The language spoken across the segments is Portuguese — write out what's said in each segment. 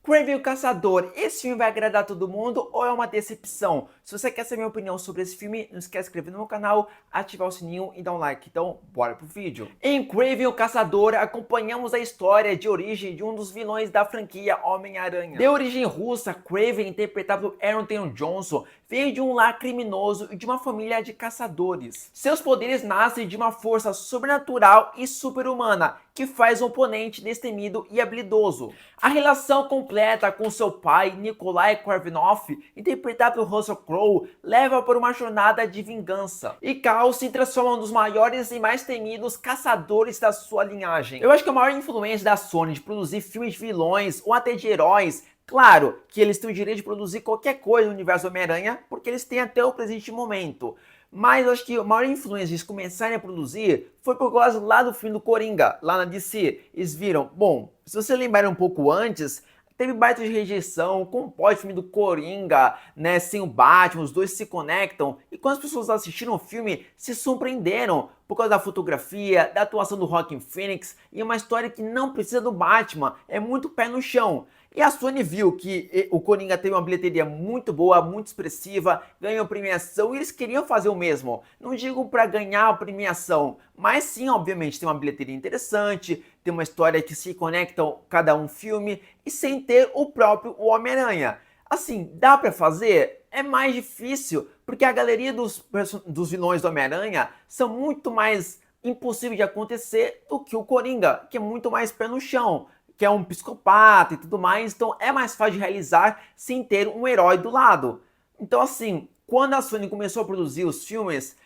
Kraven o Caçador, esse filme vai agradar todo mundo ou é uma decepção? Se você quer saber minha opinião sobre esse filme, não esquece de se inscrever no meu canal, ativar o sininho e dar um like. Então, bora pro vídeo. Em Kraven o Caçador, acompanhamos a história de origem de um dos vilões da franquia Homem-Aranha. De origem russa, Kraven, interpretado por Aaron Taylor Johnson, veio de um lar criminoso e de uma família de caçadores. Seus poderes nascem de uma força sobrenatural e super-humana, que faz o oponente destemido e habilidoso. A relação completa com seu pai, Nikolai Kravinoff, interpretado por Russell Crowe, leva por uma jornada de vingança. E Cal se transforma um dos maiores e mais temidos caçadores da sua linhagem. Eu acho que a maior influência da Sony de produzir filmes de vilões ou até de heróis, claro que eles têm o direito de produzir qualquer coisa no universo Homem-Aranha, porque eles têm até o presente momento. Mas eu acho que a maior influência de eles começarem a produzir foi por causa lá do filme do Coringa, lá na DC. Eles viram, bom, se você lembrar um pouco antes, teve baita de rejeição, como pode o filme do Coringa, né, sem o Batman, os dois se conectam. E quando as pessoas assistiram o filme, se surpreenderam por causa da fotografia, da atuação do Joaquin Phoenix, e é uma história que não precisa do Batman, é muito pé no chão. E a Sony viu que o Coringa teve uma bilheteria muito boa, muito expressiva, ganhou premiação e eles queriam fazer o mesmo. Não digo para ganhar a premiação, mas sim, obviamente, tem uma bilheteria interessante, tem uma história que se conectam cada um filme e sem ter o próprio Homem-Aranha. Assim, dá para fazer? É mais difícil, porque a galeria dos vilões do Homem-Aranha são muito mais impossíveis de acontecer do que o Coringa, que é muito mais pé no chão, que é um psicopata e tudo mais, então é mais fácil de realizar sem ter um herói do lado. Então assim, quando a Sony começou a produzir os filmes,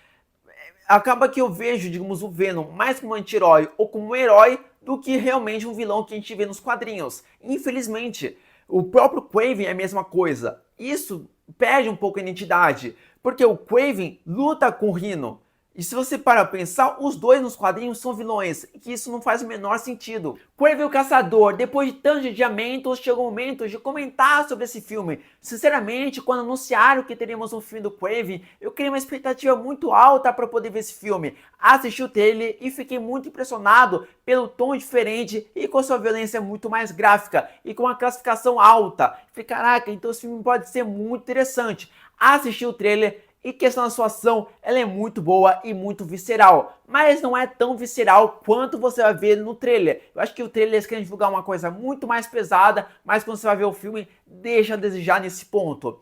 acaba que eu vejo, digamos, o Venom mais como um anti-herói ou como um herói do que realmente um vilão que a gente vê nos quadrinhos. Infelizmente, o próprio Kraven é a mesma coisa. Isso perde um pouco a identidade, porque o Kraven luta com o Rhino. E se você parar pra pensar, os dois nos quadrinhos são vilões, e que isso não faz o menor sentido. Kraven o Caçador, depois de tantos adiamentos, chegou o momento de comentar sobre esse filme. Sinceramente, quando anunciaram que teríamos um filme do Kraven, eu criei uma expectativa muito alta para poder ver esse filme. Assisti o trailer e fiquei muito impressionado pelo tom diferente e com sua violência muito mais gráfica e com uma classificação alta. Falei, caraca, então esse filme pode ser muito interessante. Assisti o trailer e questão da sua ação, ela é muito boa e muito visceral, mas não é tão visceral quanto você vai ver no trailer. Eu acho que o trailer eles querem divulgar uma coisa muito mais pesada, mas quando você vai ver o filme, deixa a desejar nesse ponto.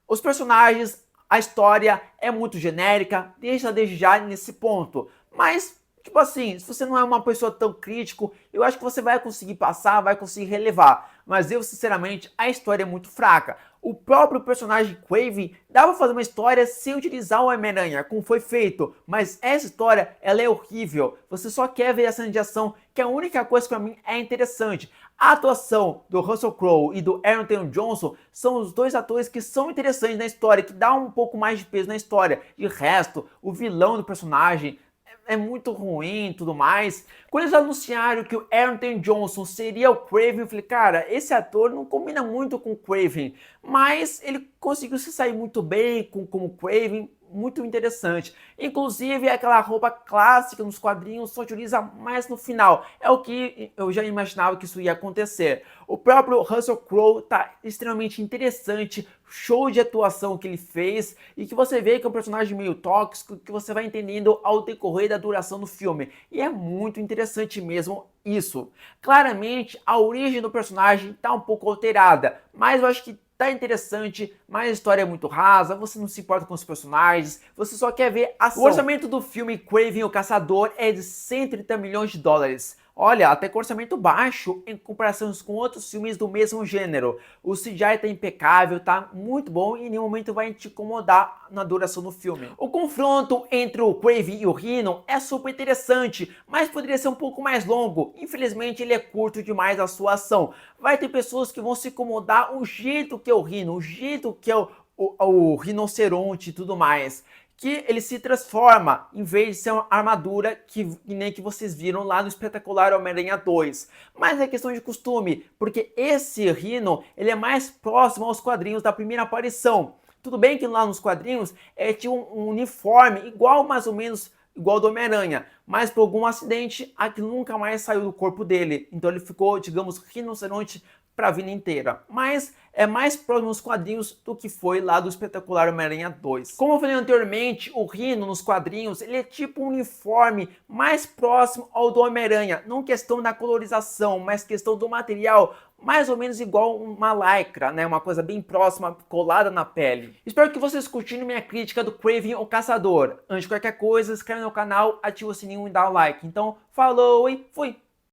Os personagens, a história é muito genérica, deixa a desejar nesse ponto, mas tipo assim, se você não é uma pessoa tão crítico, eu acho que você vai conseguir passar, vai conseguir relevar. Mas eu, sinceramente, a história é muito fraca. O próprio personagem Kraven dá pra fazer uma história sem utilizar o Homem-Aranha, como foi feito. Mas essa história, ela é horrível. Você só quer ver a cena de ação, que é a única coisa que pra mim é interessante. A atuação do Russell Crowe e do Aaron Taylor Johnson são os dois atores que são interessantes na história, que dá um pouco mais de peso na história. De resto, o vilão do personagem é muito ruim e tudo mais. Quando eles anunciaram que o Aaron Taylor Johnson seria o Kraven, eu falei, cara, esse ator não combina muito com o Kraven, mas ele conseguiu se sair muito bem como Kraven, muito interessante. Inclusive, aquela roupa clássica nos quadrinhos só utiliza mais no final. É o que eu já imaginava que isso ia acontecer. O próprio Russell Crowe tá extremamente interessante, show de atuação que ele fez, e que você vê que é um personagem meio tóxico, que você vai entendendo ao decorrer da duração do filme. E é muito interessante mesmo isso. Claramente, a origem do personagem tá um pouco alterada, mas eu acho que tá interessante, mas a história é muito rasa, você não se importa com os personagens, você só quer ver ação. O orçamento do filme Kraven o Caçador é de 130 milhões de dólares. Olha, até com orçamento baixo em comparação com outros filmes do mesmo gênero. O CGI tá impecável, tá muito bom e em nenhum momento vai te incomodar na duração do filme. O confronto entre o Kraven e o Rhino é super interessante, mas poderia ser um pouco mais longo. Infelizmente ele é curto demais a sua ação. Vai ter pessoas que vão se incomodar o jeito que é o Rhino, o jeito que é o rinoceronte e tudo mais, que ele se transforma, em vez de ser uma armadura que nem que vocês viram lá no espetacular Homem-Aranha 2. Mas é questão de costume, porque esse Rhino, ele é mais próximo aos quadrinhos da primeira aparição. Tudo bem que lá nos quadrinhos tinha um uniforme igual, mais ou menos, igual do Homem-Aranha, mas por algum acidente, aquilo nunca mais saiu do corpo dele. Então ele ficou, digamos, rinoceronte para a vida inteira, mas é mais próximo nos quadrinhos do que foi lá do Espetacular Homem-Aranha 2. Como eu falei anteriormente, o Rhino nos quadrinhos ele é tipo um uniforme mais próximo ao do Homem-Aranha, não questão da colorização, mas questão do material, mais ou menos igual uma lycra, né? Uma coisa bem próxima, colada na pele. Espero que vocês curtiram minha crítica do Kraven o Caçador. Antes de qualquer coisa, se inscreve no canal, ativa o sininho e dá o like. Então, falou e fui!